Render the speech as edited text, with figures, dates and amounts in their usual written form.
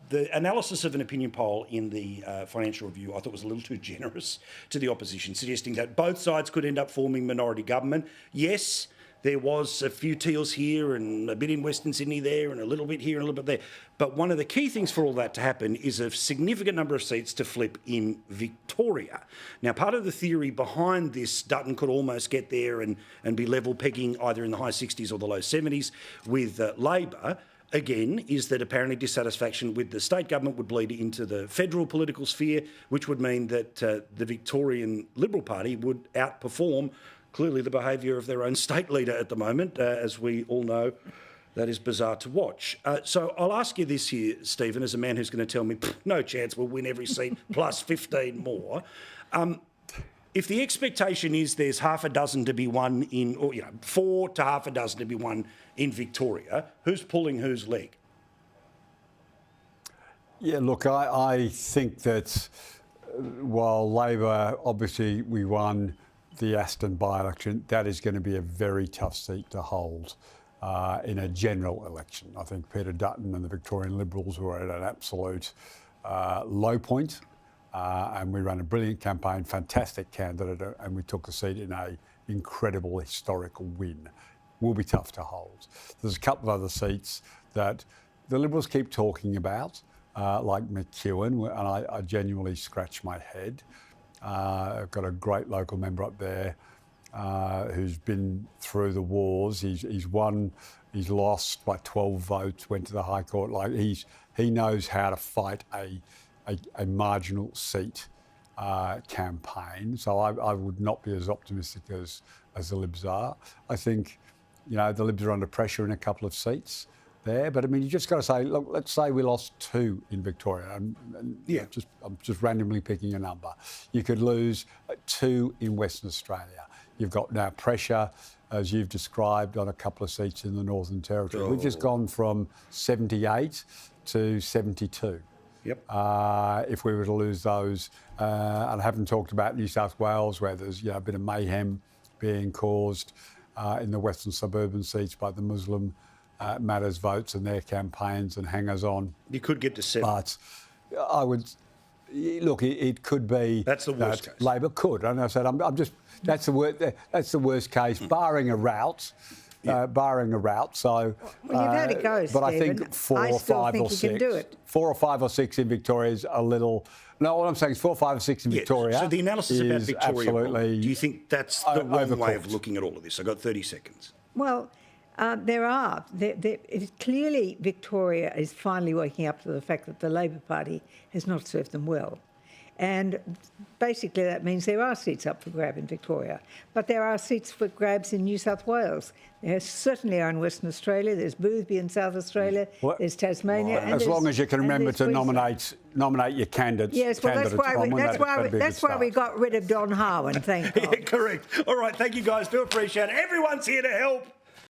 The analysis of an opinion poll in the Financial Review I thought was a little too generous to the opposition, suggesting that both sides could end up forming minority government. Yes, there was a few teals here and a bit in Western Sydney there and a little bit here and a little bit there. But one of the key things for all that to happen is a significant number of seats to flip in Victoria. Now, part of the theory behind this, Dutton could almost get there and be level pegging either in the high 60s or the low 70s with Labor, again, is that apparently dissatisfaction with the state government would bleed into the federal political sphere, which would mean that the Victorian Liberal Party would outperform clearly the behaviour of their own state leader at the moment, as we all know. That is bizarre to watch. So I'll ask you this here, Stephen, as a man who's going to tell me, no chance we'll win every seat plus 15 more. If the expectation is there's half a dozen to be won in, or 4 to half a dozen to be won in Victoria, who's pulling whose leg? Yeah, look, I think that while Labor, obviously we won the Aston by-election, that is going to be a very tough seat to hold in a general election. I think Peter Dutton and the Victorian Liberals were at an absolute low point, and we ran a brilliant campaign, fantastic candidate, and we took the seat in an incredible historical win. Will be tough to hold. There's a couple of other seats that the Liberals keep talking about, like McEwen, and I genuinely scratch my head. I've got a great local member up there who's been through the wars. He's won, he's lost by 12 votes, went to the High Court. Like he knows how to fight a marginal seat campaign. So I would not be as optimistic as the Libs are. I think, the Libs are under pressure in a couple of seats there, but I mean, you just got to say, look, let's say we lost 2 in Victoria. I'm just randomly picking a number. You could lose 2 in Western Australia. You've got now pressure, as you've described, on a couple of seats in the Northern Territory. We've just gone from 78 to 72. Yep. If we were to lose those, and I haven't talked about New South Wales, where there's a bit of mayhem being caused in the Western suburban seats by the Muslim Matters votes and their campaigns and hangers-on. You could get to 7. But I would look. It could be that's the worst case. Labor could. And I said, I'm just that's the worst case, barring a rout. Barring a rout. So, well, you've had a go, but Stephen. I think 4 or 5 or 6. Can do it. 4 or 5 or 6 in Victoria is a little. No, what I'm saying is 4 or 5 or 6 in Victoria. So the analysis about Victoria, absolutely. Do you think that's the wrong way of looking at all of this? I've got 30 seconds. Well, there are. Clearly, Victoria is finally waking up to the fact that the Labor Party has not served them well. And basically that means there are seats up for grab in Victoria. But there are seats for grabs in New South Wales. There certainly are in Western Australia. There's Boothby in South Australia. There's Tasmania. As long as you can remember to nominate your candidates. Yes, well, that's why we got rid of Don Harwin, thank God. Yeah, correct. All right, thank you guys. Do appreciate it. Everyone's here to help.